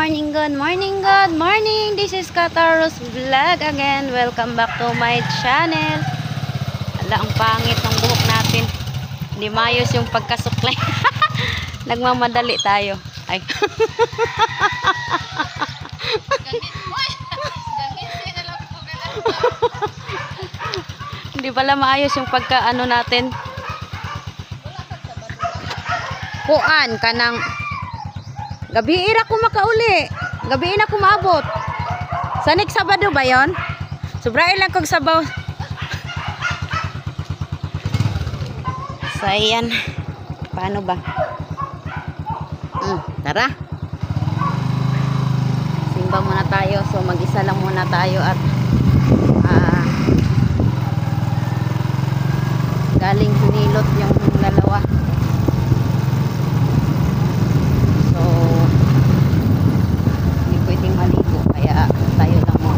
morning, good morning, good morning. This is Kataros Vlog again. Welcome back to my channel. Ala, ang pangit ng buhok natin. Hindi maayos yung pagkasuklay. Nagmamadali tayo. Ay. Hindi pala maayos yung pagkaano natin. Kuan kanang gabi ira ko makauli. Gabi na ko maabot. Sa next Sabado ba yon? Sobrain lang kong sabaw. So ayan. Paano ba? Tara. Simba muna tayo. So mag-isa lang muna tayo at galing hinilot yung dalawa. Maligo kaya tayo lang mo.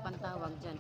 Pantawag dyan.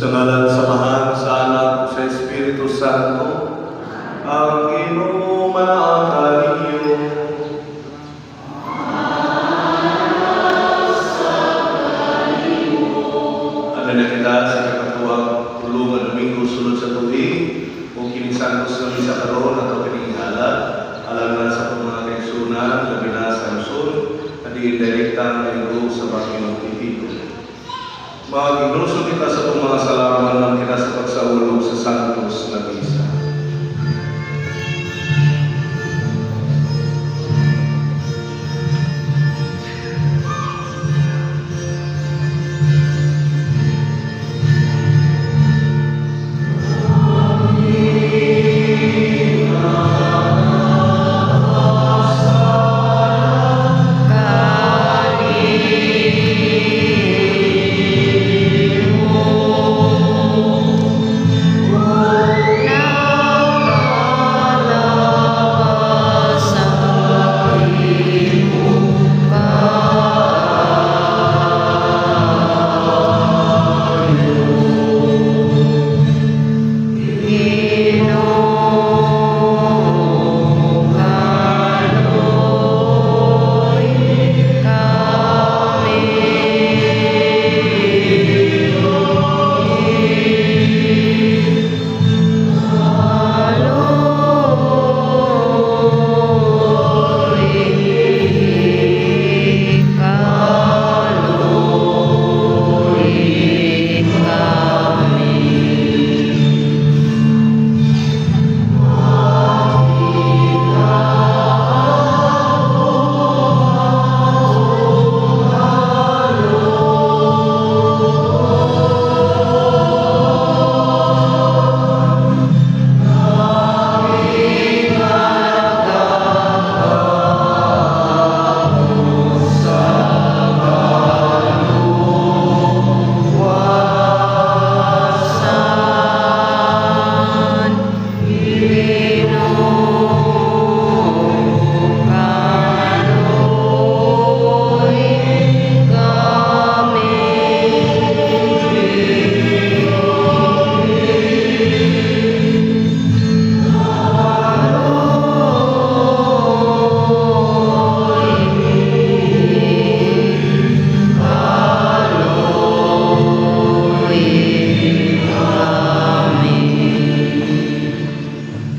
Sa ngalan sa Mahal, sa Anak, sa Espiritu Santo, ang inumanaan niyo. Ano na kita sa kakatuwang tulungan Domingo sulod sa tuwing o kinisantos na sa karoon at o piningala, alam na sa mga kaisunan, labi na sa Luzon, na di-indirekta na ito sa Panginoong Titito. Mag-inuso kita sa mga salaman ng kita sa pagsaulog sa Santos na Misa.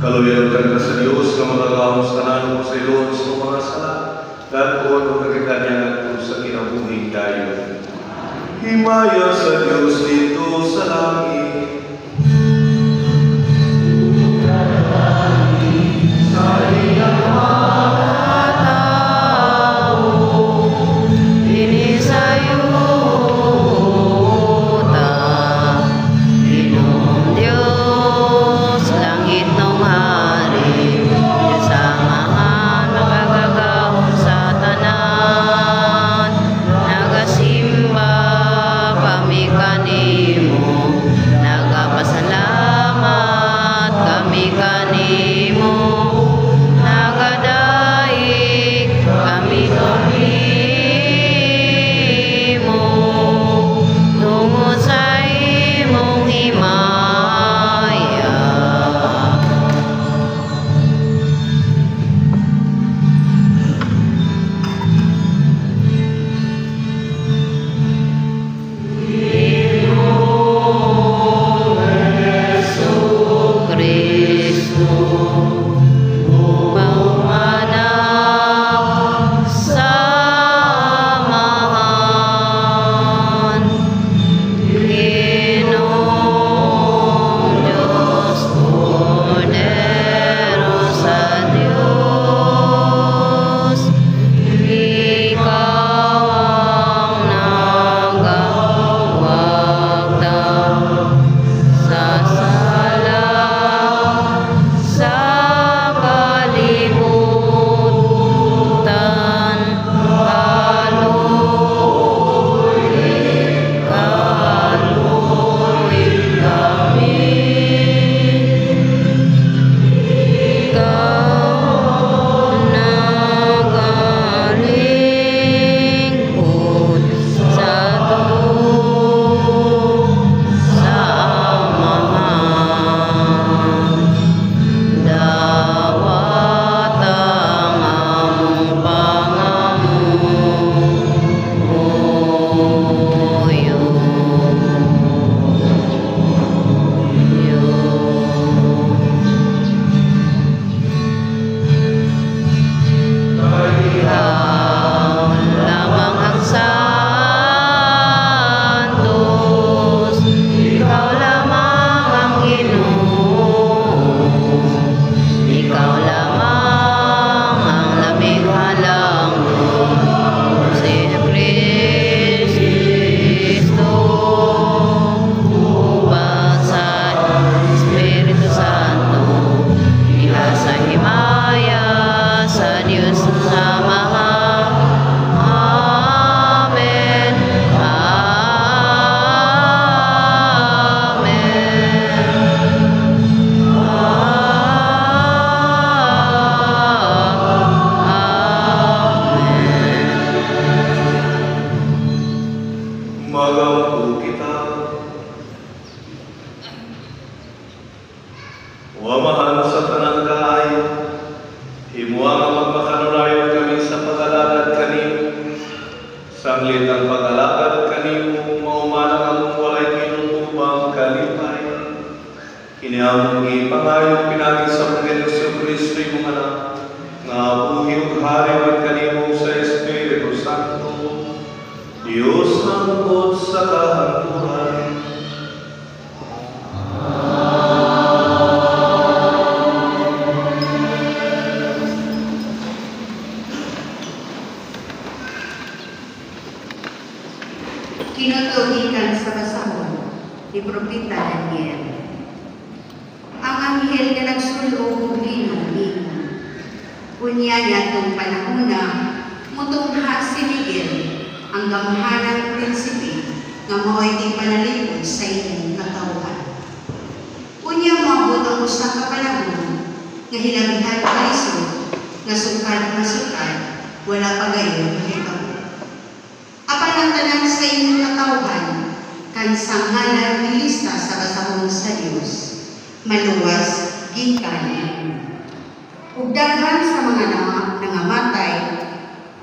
Kaluyarutan ka sa Diyos na magagamos tanan mo sa ilon sa mga sala. Dahil po ang nagkakanya natin sa kinabuhi tayo. Himaya sa Diyos dito sa langit. Sa iyang mga tao, inisayuta, Ginong Diyos, langit nung hari, Diyos amahan, makagagahom sa tanan, nagasimba kami kani Kiniamong ipangayong pinagi sa Panginoon sa Kristo yung anak, nga buhi ug hari at kanimo sa Espiritu Santo, Diyos hangtod sa kahangturan. Kinutugikan sa kasahon ni Propeta Daniel. Ang anghel nga nagsulong og lino nimo. Kunya yatong panahon na mutungha si Miguel, ang gamhanang prinsipe nga mao'y di panalipod sa inyong katawhan. Kunya maabot ang usa ka panahon nga hilabihan ka lisod, nga sukad, wala pa gayon mahitabo. Apan ang tanan sa inyong katawhan, kansang ngalan nilista sa kasahon sa Dios, maluwas gikan. Ug daghan sa mga nangamatay,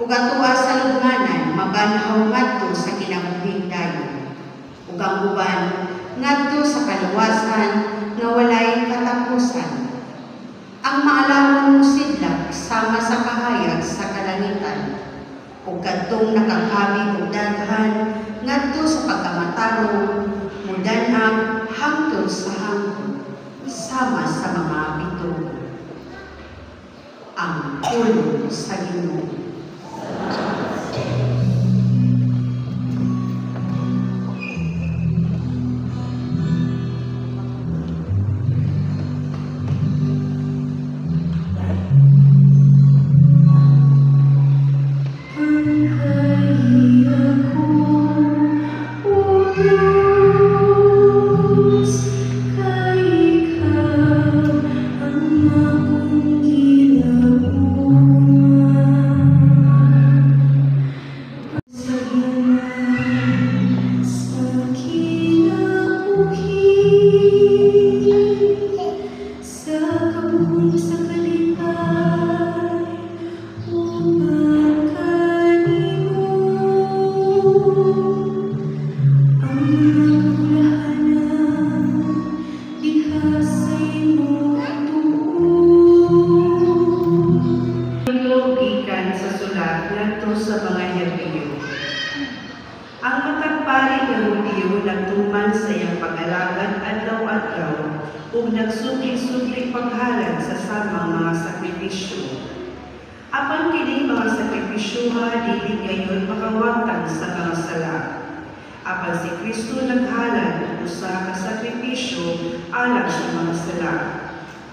ug atuwa sa lubnganan mabanhaw ngadto sa kinabuhing dayon, ug ang uban ngadto sa kaluwasan nga walay katapusan. Ang maalamon mo sidlak sama sa kahayag sa kalangitan, ug kadtong nakakabi og daghan ngadto sa pagkamatarong mudanag hangtod sa hangtod sama sa mga bituon. Ang pulong sa Ginoo. Ang matagparing nga Hudyo nagtuman sa iyang pag-alagad adlaw-adlaw ug nagsugli-sugli paghalad sa samang mga sakripisyo. Apan kini mga sakripisyoha dili gayon makawatan sa mga sala. Apan si Kristo naghalad og usa ka sakripisyo alang sa mga sala.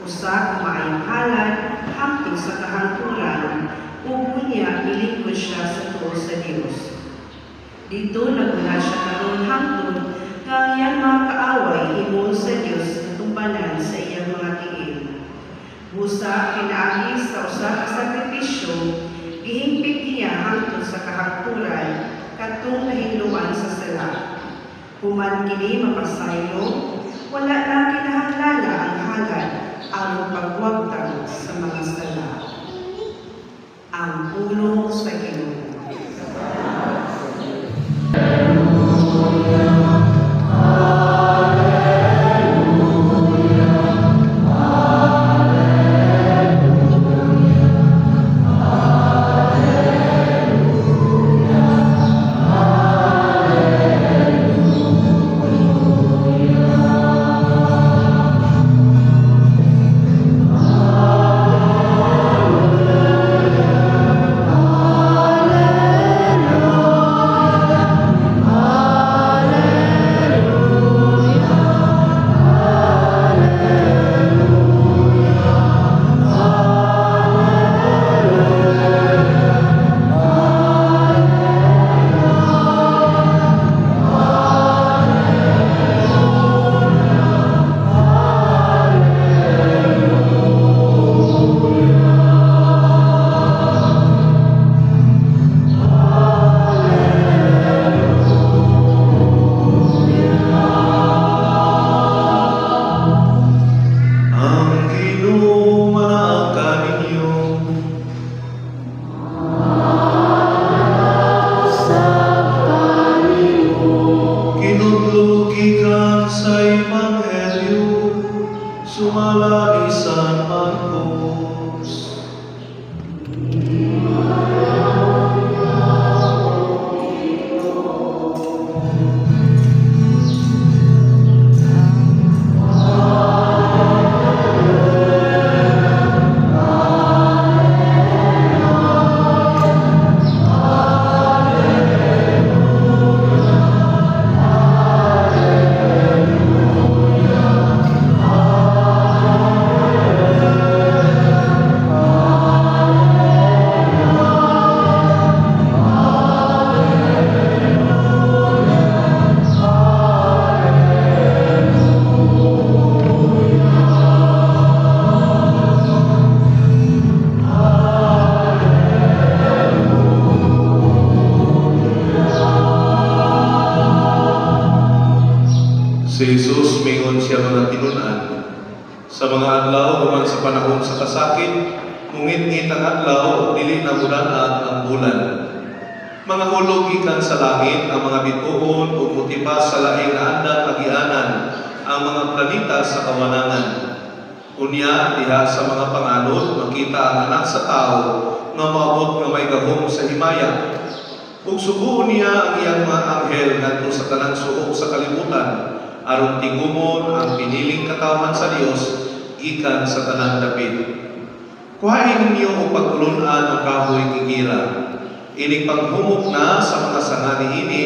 Usa ka maayong halad hangtod sa kahangturan ug unya milingkod siya sa tuo sa Dios. Dito nagmula siya karon hangtod nga iyang mga kaaway himo sa Dios katumpanan sa iyang mga tiil. Busa pinaagi sa usa ka sakripisyo, gihimpit niya hangtod sa kahangturan kadtong nahinluan sa sala. Human kini mapasaylo, wala na kinahanglan ang halad aron pagwagtang sa mga sala. Ang pulong sa Ginoo. Sumala ni San Marcos. Si Jesus mingon siya mga tinunan, sa mga adlaw human sa panahon sa kasakit, ngungit-ngit ang adlaw, dili na mudanag ang bulan. Mga hulog gikan sa langit ang mga bituon ug motipas sa laing na andang agianan ang mga planeta sa kawanangan. Unya diha sa mga panganod makita ang anak sa tao nga maabot nga may gahom sa himaya. Ug suguon niya ang iyang mga anghel ngadto sa tanang suok sa kalibutan aron tigumon ang piniling katawhan sa Dios gikan sa tanang dapit. Kuhain ninyo o pagtulunan ang kahoy kigira. Ining panghumok na sa mga sanga niini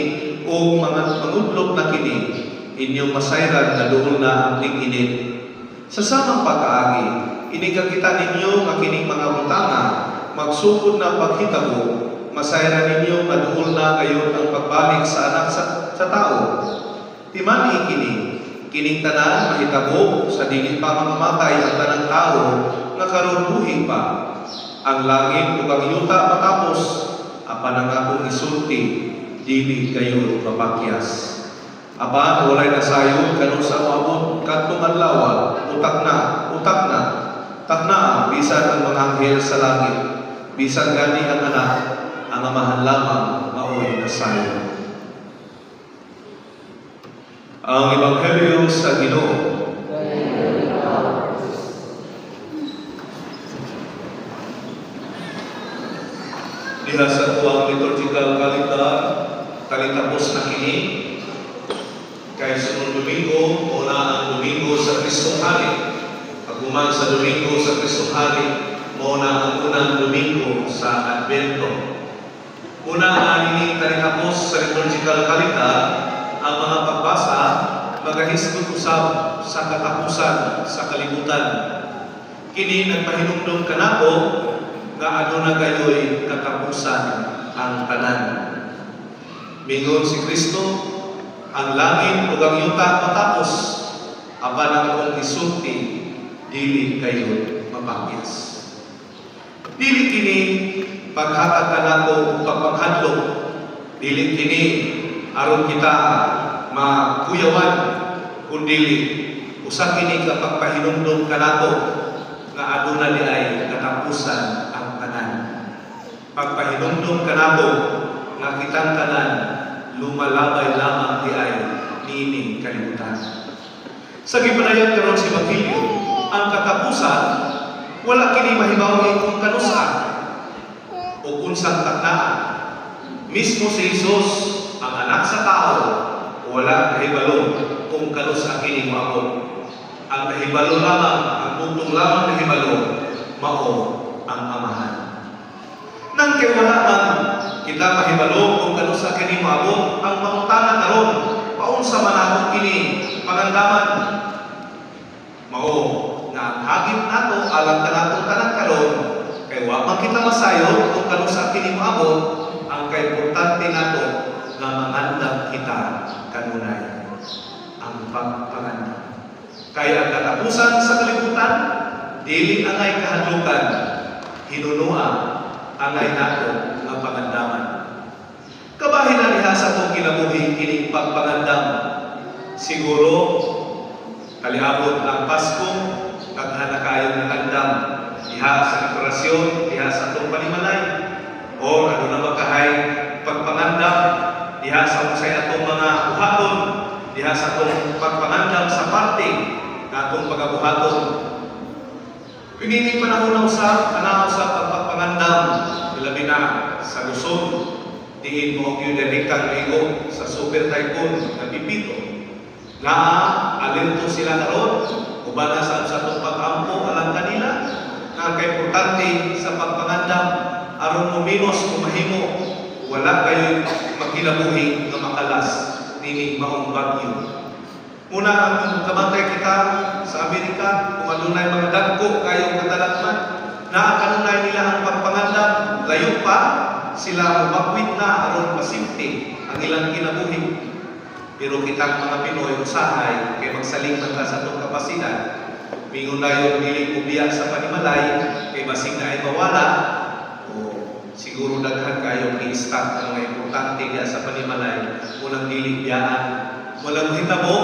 o mga mangudlok na kini, inyong masayran na doon na ang tig-init. Sa samang pag-aagi, inigakita ninyo nga kining mga butanga, magsugod na paghitabo, masayran ninyo nga doon na gayon ang pagbalik sa anak sa tao. Timani kining tanan mahitabo sa dili pa mamamatay ang tanang tao nga karon buhi pa. Ang langit ug ang yuta matapos, apan ang akong isulti dili kayo mapakyas. Apan walay nasayon kanus sa maabot kadtong adlaw, utak na. Takna bisan ang mga anghel sa langit, bisan gani ang anak, ang amahan lamang maoy nasayon. Ang Ebanghelyo sa Ginoo. Diha sa tuwang liturgical kalitapos na kini, kay sunod Domingo, una ang Domingo sa Kristong Hari. Paghuman sa Domingo sa Kristong Hari, muna ang unang Domingo sa Advento. Una ang ini kalitapos sa liturgical ang mga pagbasa magahisgot usab sa katapusan sa kalibutan. Kini nagpahinumdom kanako nga aduna gayoy katapusan ang tanan. Mingon si Kristo, ang langit ug ang yuta matapos, apan ang akong isulti dili kayo mapakyas. Dili kini paghatag kanako ug pagpanghadlok, dili kini aron kita makuyawan, kundili usa kini ka pagpahinumdom kanato nga aduna di ay katapusan ang tanan. Pagpahinumdom kanato nga kitang tanan lumalabay lamang di ay niining kalibutan. Sa gipanayon karon si Batilio, ang katapusan wala kini mahibaw kung kanusa o unsang taknaan. Mismo si Jesus ang anak sa tao, wala kahibalo kung kanusa kini maabot. Ang kahibalo lamang, ang puntong lamang kahibalo, mao ang amahan. Nang kay wala man kita mahibalo kung kanusa kini maabot, ang mangutana karon, paunsa man ako kini pangandaman. Mao nga ang hagit nato alang kanatong tanan karon, kay wa man kita masayon kung kanusa kini maabot. Ang kaimportante nato nga mangandam kita kanunay ang pagpangandam. Kaya ang katapusan sa kalibutan, dili angay kahadlukan, hinunua angay nato nga pangandaman. Kabahin na diha sa itong kinabuhi kining pagpangandam. Siguro, kaliabot ang Pasko, kaghana kayong nakandam, diha sa dekorasyon, diha sa itong panimalay, o ano na magkahay pagpangandam diha sa usay atong mga uhaton, diha sa atong pagpangandam sa party, na atong pagabuhaton. Pinili panahon na usap, tanaw sa pagpapangandam, ilabi na sa Luzon, diin mo yung direktang naigo sa super typhoon na Pipito. Na alinto sila karon, uban na sa atong pag-ampo, alam kanila, na kaimportante sa pagpangandam, aron muminos kumahimo, wala kayo magkinabuhi na makalas, nini maong bagyo. Una, kung kabantay kita sa Amerika, kung adunay mga dagko kayong katalakman, na kanunay nila ang pagpangandam, layo pa, sila mabakwit na aron pasimte ang ilang kinabuhi. Pero kitang mga Pinoy usahay kay magsaling man ta sa itong kapasidad. Mingon na yung dili ubiyak sa panimalay, kay basig na ay mawala, o siguro daghan kayo i-stock ang mga importante niya sa panimalay, unang dili biyaan. Walang hitabo,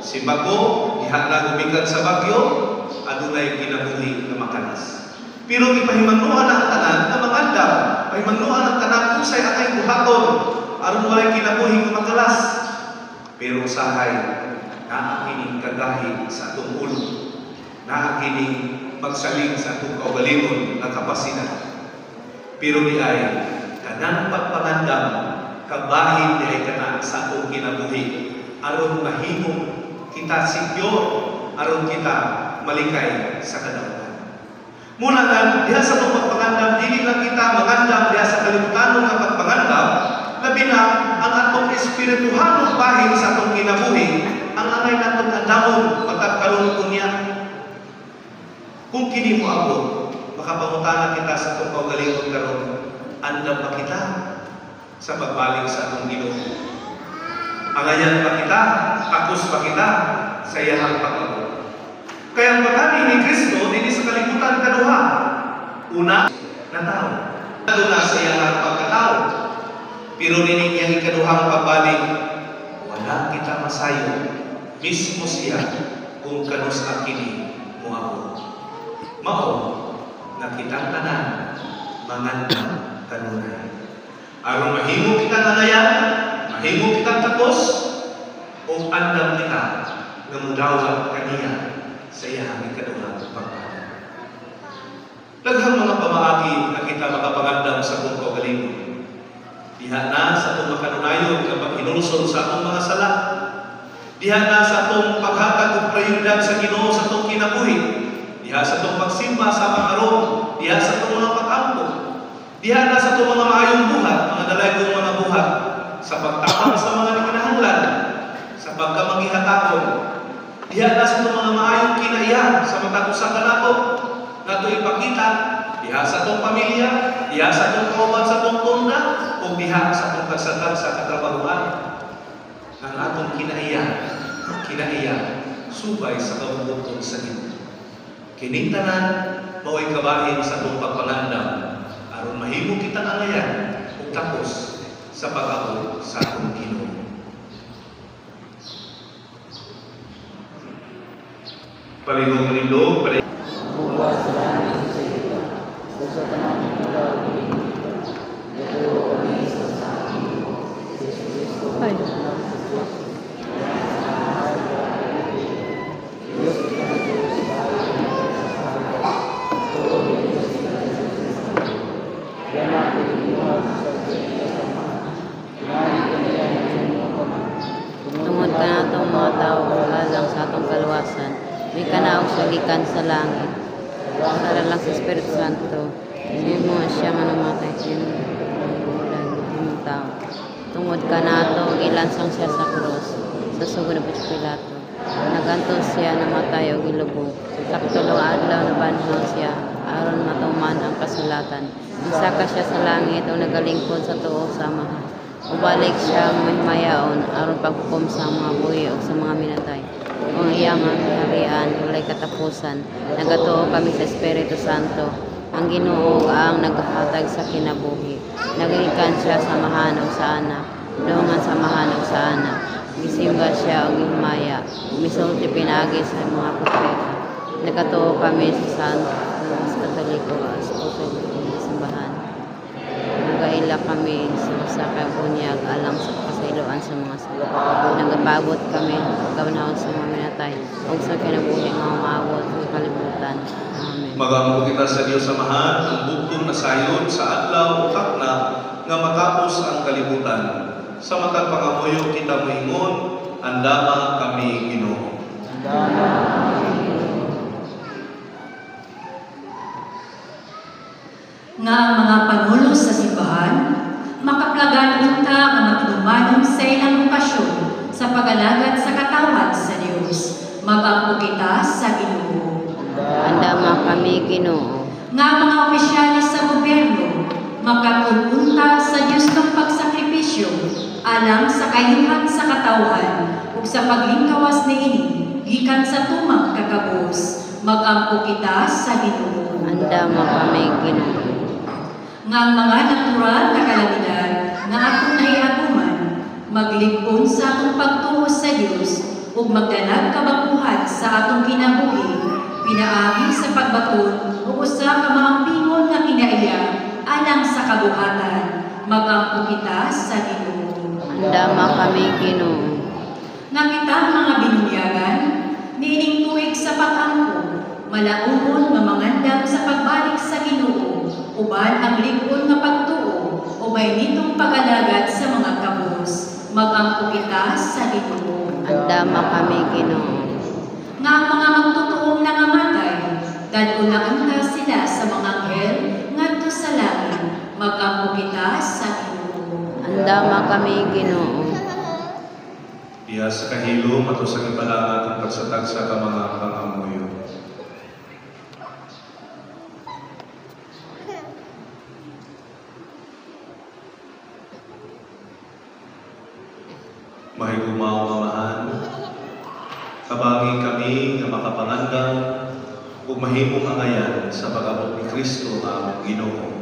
si Bago, ihanda gumikan sa bagyo, adunay kinabuhi na makalas. Pero ipahimanuan ang tanan na mangandam, pahimanuan ang tanan kung sa'y atay buhaton, aron walay kinabuhi na makalas. Pero usahay, naakining kagahi sa atong ulo, naakining magsaling sa atong kaugalingon na kapasidad. Pero di ay, kanang pagpangandam, kabahin di ay kanang sa atong kinabuhi, aron mahimong kita secure, aron kita malikay sa kadaugan. Muna lang, diha sa itong pagpangandam, dili lang kita magandam diha sa kalibutanong nga pagpangandam, labi na ang atong espirituhanong bahin sa atong kinabuhi, ang angay natong andamon pagkakaroon ko niya. Kung kini mo ako, makapangutana kita sa itong kaugalingon karon, andam pa kita sa pagbalik sa atong Ginoo. Angayan pa kita, takos pa kita sa iyahang paglago. Kaya ang pagkani ni Kristo, dili sa kalibutan kaduha. Una, na tao. Aduna sa iyahang pagkatao. Pero nini iyang ikaduhang pagbalik, wala kita masayo. Mismo siya kung kanus ang kini mo ako. Mao, na kitang tanan, mangandam kanunay. Aron mahimo kitang angayan, mahimo kitang tapos, o andam kita na mudawat kaniya sa iyang ikaduhang pagbalik. Daghang mga pamaagi na kita makapangandam sa kung kaugalingon. Diha na sa itong makanunayon kapag hinulsol sa atong mga sala. Diha na sa itong paghatag o prayudan sa Ginoo sa itong kinabuhi. Diha sa itong pagsimba sa pakaroon. Diha sa itong mga pag-ampo. Diha na sa itong mga maayong buhat, mga dalayong mga buhat, sa pagtapang sa mga kinahanglan, sa pagkamanghihatakon. Diha na sa itong mga maayong kinaiya sa matag usa ka nato, nato ipakita. Diha sa itong pamilya, diha sa itong kauban sa itong tunda, o diha sa itong kagsatag sa katrabahuan. Ang atong kinaiya, subay sa kabubukod sa Ginoo. Kining tanan, mao'y kabahin sa itong pagpangandam, aron mahimo kitang angayan, o tapos sa pag-ako sa atong Ginoo. Palindog-palindog, Ay. Tungod ka na itong mga tao alang sa atong kaluwasan, may kanaog sulikan sa langit. Para lang sa Espiritu Santo, hindi mo siya manumatay, hindi mo tao. Tungod ka na ito, ilansang siya sa krus, sa sugod na Pilato. Nagantos siya namatay o gilubog. Sa katulong adlaw na banhon siya, aron matuman ang kasulatan. Isaka siya sa langit o nagalingkod sa tuo sa Amahan. Ubalik siya mahimayaon, aron paghukom sa mga buhi o sa mga minatay. Kung iyang harian, walay katapusan. Nagatuo kami sa Espiritu Santo. Ang Ginoo ang naghatag sa kinabuhi. Nagikan siya sa mahanog sa anak. Dungan sa mahanog sa anak. Gisimba siya o gihimaya. Misulti pinagi sa mga propeta. Nagatuo kami sa Santo Katoliko sa simbahan. Nagaila kami sa kabunyag alang sa sa iloan sa mga sala. Nagapabot kami, kabanahon sa mga minatay. Huwag sa kinabuhi nga umabot ng kalibutan. Amen. Magampo kita sa Dios Amahan, ang bugtong na sayon sa adlaw o takna nga matapos ang kalibutan. Sa matag pangamuyo kita moingon, andama kami Ginoo. Nga ang mga pangulo sa simbahan, makaplagan unta nga matinumanong sa ilang okasyon sa pag-alagad sa katawan sa Dios. Magampo kita sa Ginoo. Andama kami Ginoo. Nga ang mga opisyalis sa gobyerno, makapunta sa Dios ng pagsakripisyo alang sa kayuhan sa katawan ug sa paglingkawas niini gikan sa tumang kakabus. Magampo kita sa Ginoo. Andama kami Ginoo. Nga ang mga natural na kalamidad na atong nahiaguman, maglingkod sa atong pagtuo sa Dios ug magdanag kabaguhan sa atong kinabuhi, pinaagi sa pagbaton ug usa ka maampingon nga kinaiya alang sa kabuhatan. Magampo kita sa Ginoo. Andama kami Ginoo. Nga kita mga binunyagan, nining tuig sa pag-angko, malaumon nga mangandam sa pagbalik sa Ginoo, uban ang lingkod nga pagtuo o may nitong pag-alagad sa mga kabus. Magampo kita sa Ginoo. Andama kami Ginoo. Nga ang mga magtutuong nangamatay, dadunaan na sila sa mga anghel ngadto sa langit. Magampo kita sa Ginoo. Andama kami Ginoo. Iya sa kahilo, matos ang ipalangat ang tagsatagsa ka mga pangamuyo. Mahigumaw mamahan, kabangin kami nga makapangandam ug mahimong angayan sa pag-abot ni Kristo ang Ginoo.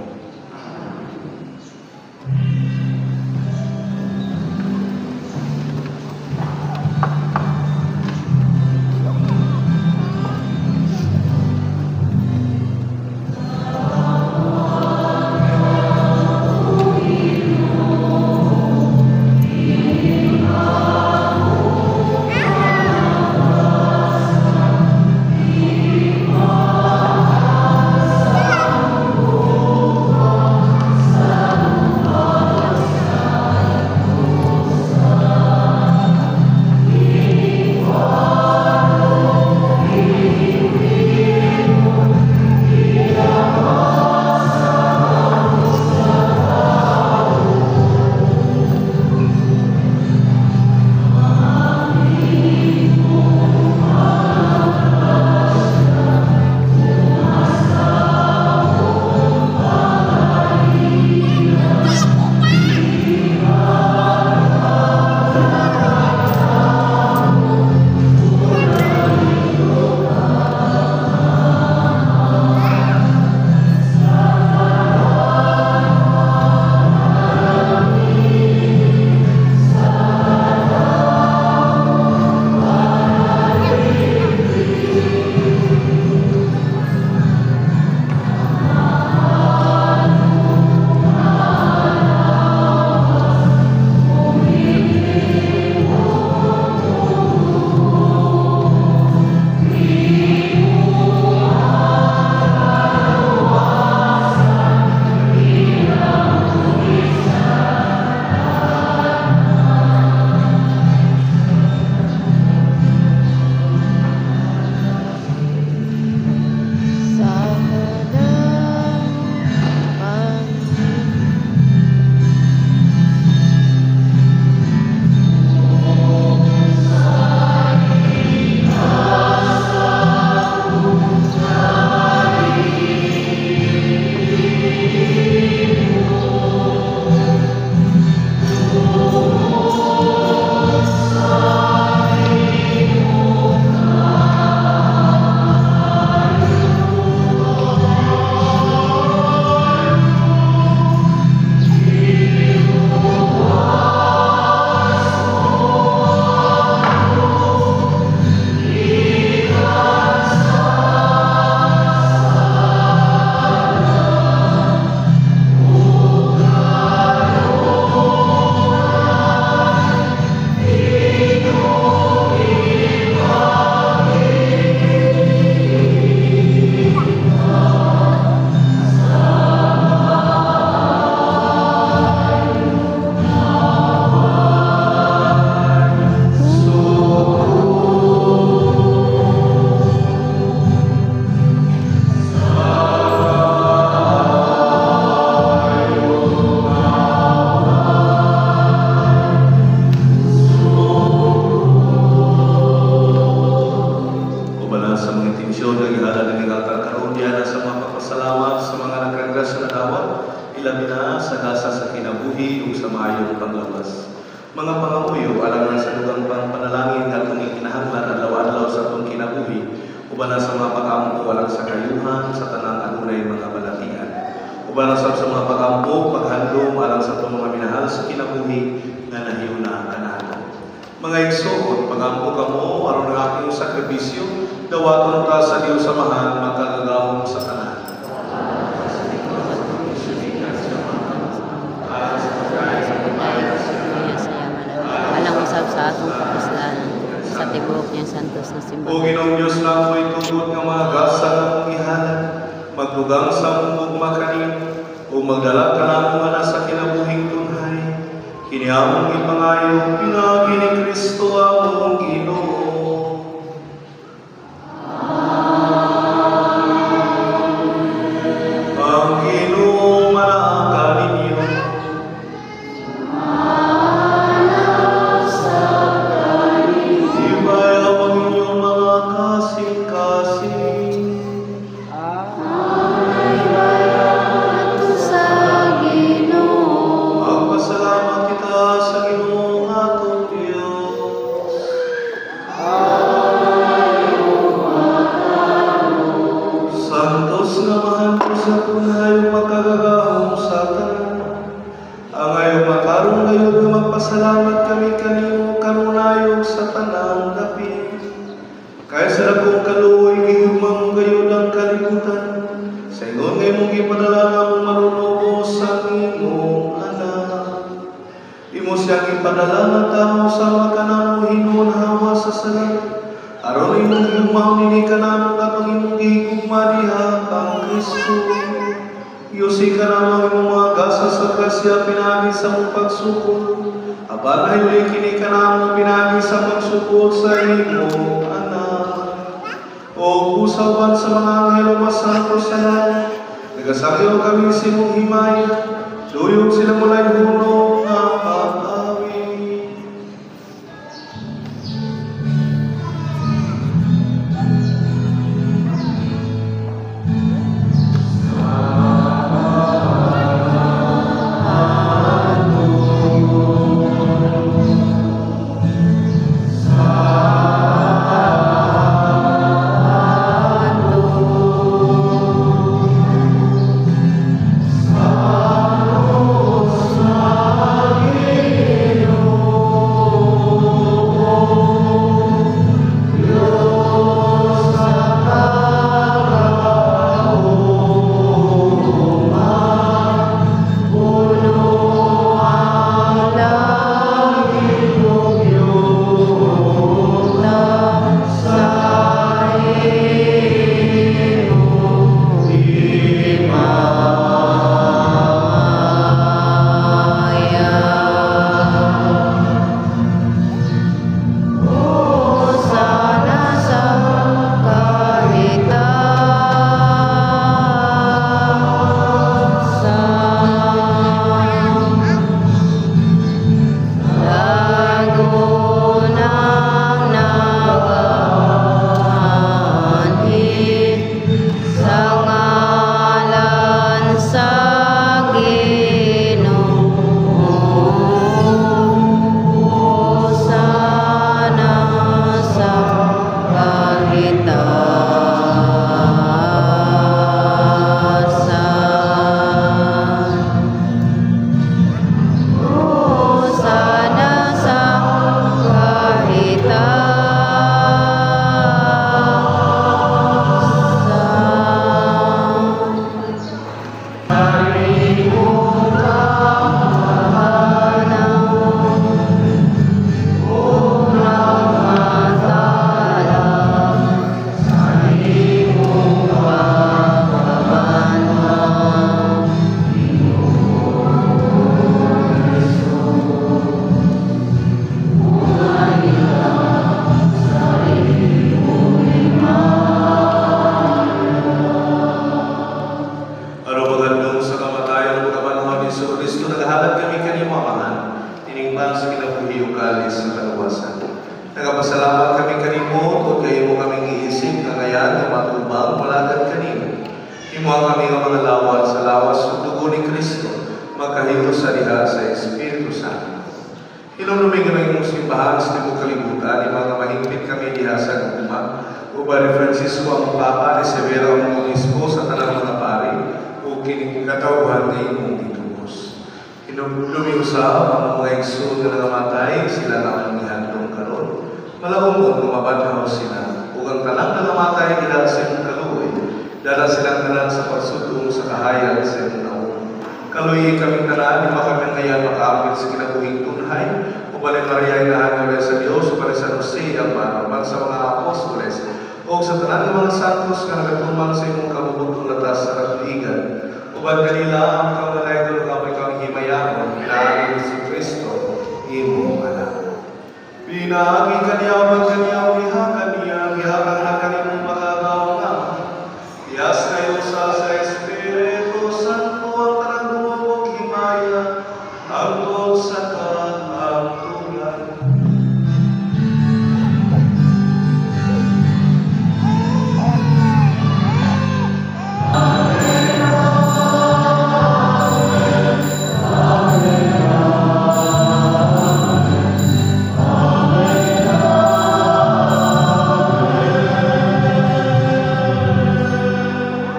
Mga pangamuyo, alang na sa lugang panalangin at kung ikinahanglan adlaw-adlaw sa itong kinabuhi, uban na sa mga pag-ampo walang sa kayuhan, sa tanang adunay mga balatian. Uban na sa mga pag-ampo, paghandom, alang sa itong mga minahal sa kinabuhi, na nahiyuna kanano. Mga igsoon, pag-ampo kamo, aron ng aking sakripisyo, dawaton ta sa Diyos Samahan, magkagagahon sa kanan. Alang usab sa atong kapuslan sa tibuok niya santos na O simbahan. Ginoong Diyos na mo'y tungkol nga mga gasa ng mong ihalan, magdugang sa mong makanin, o magdala ka na mga nasa kinabuhing tunhay. Kiniamong ipangayo, pinagi ni Kristo ang Ginoo. Ang Ginoo manaka ninyo. Ibayawang inyong mga kasing-kasing. Magpasalamat kita sa Ginoong atong Diyos. Santos nga mahal ko sa tunay magkagagahong sa tanan. Ang ayong makarong gayon nga magpasalamat kami kanimo kanunayong sa tanang gabi. Kaya sa dakong kaluoy gihugmang gayon ang kalibutan. Sa ingon ngay mong ipadala nga mong manunubo sa imong anak. Imo siyang ipadala nga tao sa makanamo hinuon hawa sa salat. Aron imong higugmaon nini kanamo katong imong gihigugma diha ang Kristo. Yusi ka namang imong mga gasa sa grasya pinagi sa mong pagsukol. Aban ay uli kini ka namang pinagi sa pagsukol sa imong anak. O usaban sa mga anghel masanto sa langit, nagasakyo kami sa imong himaya, luyog sila mulay hunong nga pag-awi. Amen. Inumnuming kami mong simbahan sa timog kalibutan, yung mga mahigpit kami diha sa Gugma, uban ni Francisco ang Papa, ni Severo ang Obispo sa tanang mga pari, o kinikatawhan na imong itubos. Inumnuming usab ang mga igsoon na nangamatay, sila na ang ihandong karon. Malahumog lumabadhaw sila, ug ang tanang nangamatay nila sa imong kaluoy, dala silang tanan sa pagsudong sa kahayag sa imong naon. Kaluoy kami tanan, di kami ngayon makaapit sa kinabuhing tunhay, ubalin Maria inahan sa Diyos, ubalin sa Jose, ang manaman sa mga apostoles, o sa tanan ng mga santos na nagatuman sa imong kabubutong latas sa katuligan, uban kanila ang kamalay doon kapag kang himayamon, pinahagin si Kristo, imong anak. Pinahagi kaniya, bihakan na kanimong makagaw na, iyas kayo sa Espiritu Santo, ang tanang lumabog himaya, hangtod sa kahangtulan.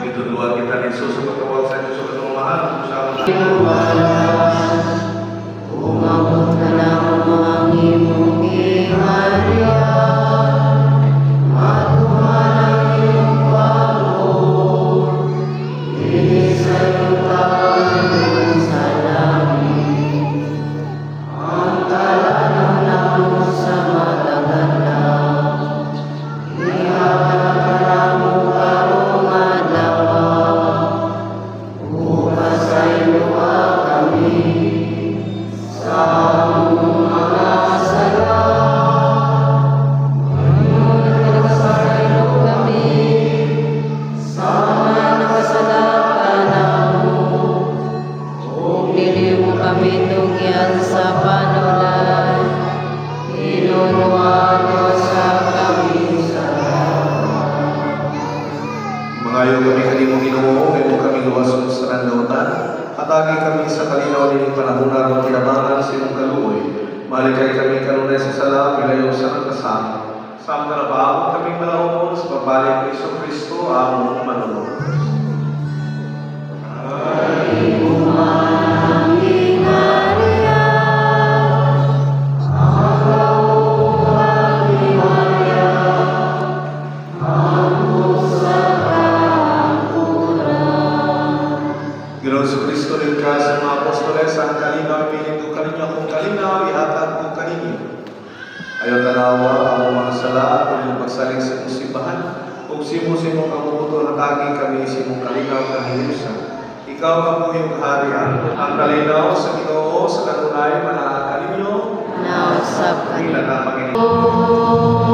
Itutulungan kita ni Jesus sa pagkawal sa Diyos sa katumahal, sa Umabot ka na ang imong iharya, matuman ang iyong pagod, hindi sa iyong pagod sa langit. Ang talanaw na mo sa mataganda, ihabag ka na mo karong adlaw, bukas sa iluwa kami. Mangayo kami kanimong Ginoo, ngayon kami luwasong sa kandautan, atagi kami sa kalinaw din panahunan ng kinabangan sa iyong kaluoy. Malikay kami kanunay sa sala, pilayo sa nagkasama. Sa trabaho kami malahon sa pagbalik ni Kristo, among manunod. Ginoong Kristo rin ka sa mga apostoles, ang kalinaw, pinito kaninyo kung kalinaw, ihatag ko kaninyo. Ayaw tanawa ang mga sala, kung yung pagsaling sa mong simbahan, kung simo-simo ang mabuto na tagi kami, simong kalinaw na hinusa. Ikaw ang buhing kaharian, ang kalinaw sa Ginoo, sa kanunay, manahal kaninyo, Nausap ka ilan na Panginoon.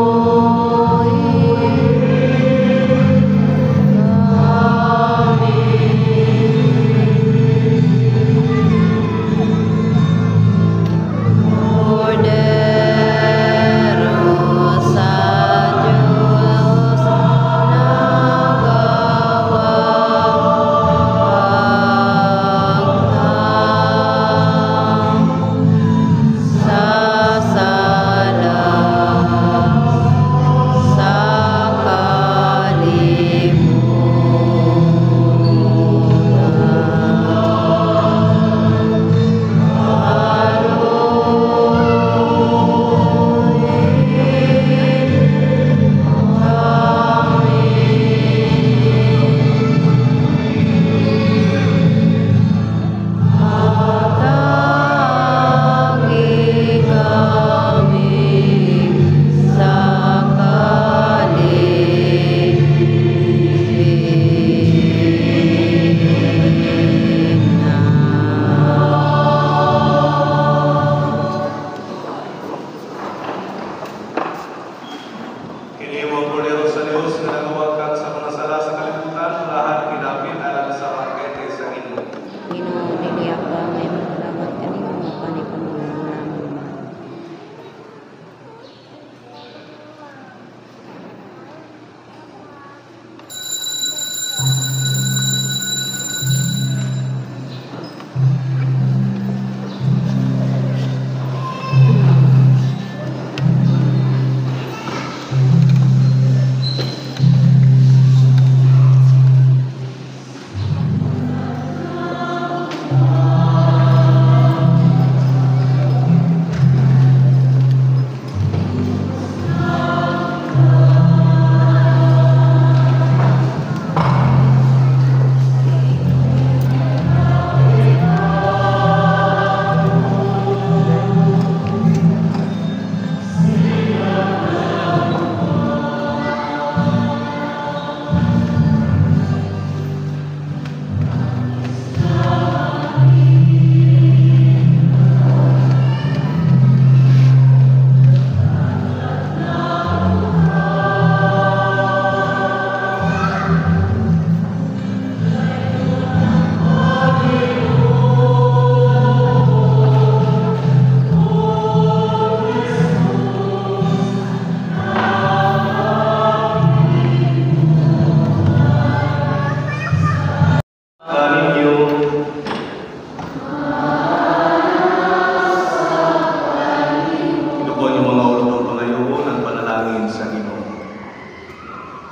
sa sala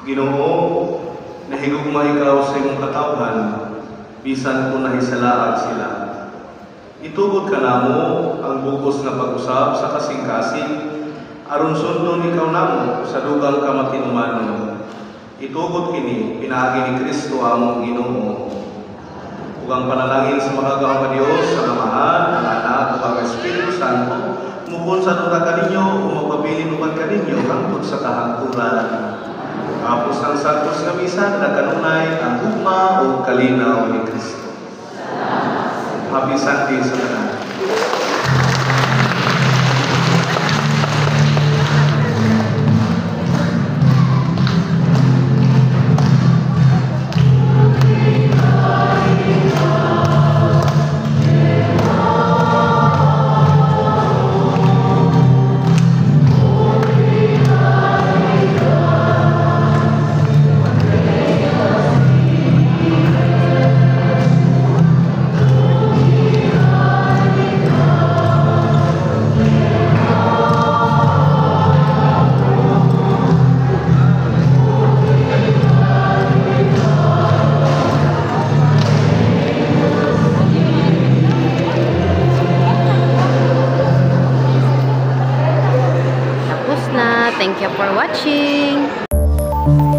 Ginoo, nahigugma ikaw sa imong katawhan, bisan kung nahisalaag sila. Itugod ka namo ang bugos na pag-usap sa kasing-kasing, aron sundon ikaw namo sa dugang kamatinumanon. Itugod kini, pinaagi ni Kristo among Ginoo. Ug ang panalangin sa makagawang ka Dios, sa Amahan, ang Anak, ug ang Espiritu Santo, mukon sa duta kaninyo, o magpabilin uban kaninyo, hangtod sa kahangturan. Kapos ng Santos nga Misa, nagkanunay ang hugma o kalinaw ni Kristo. Happy Sunday sa tanan. Tapos na. Thank you for watching.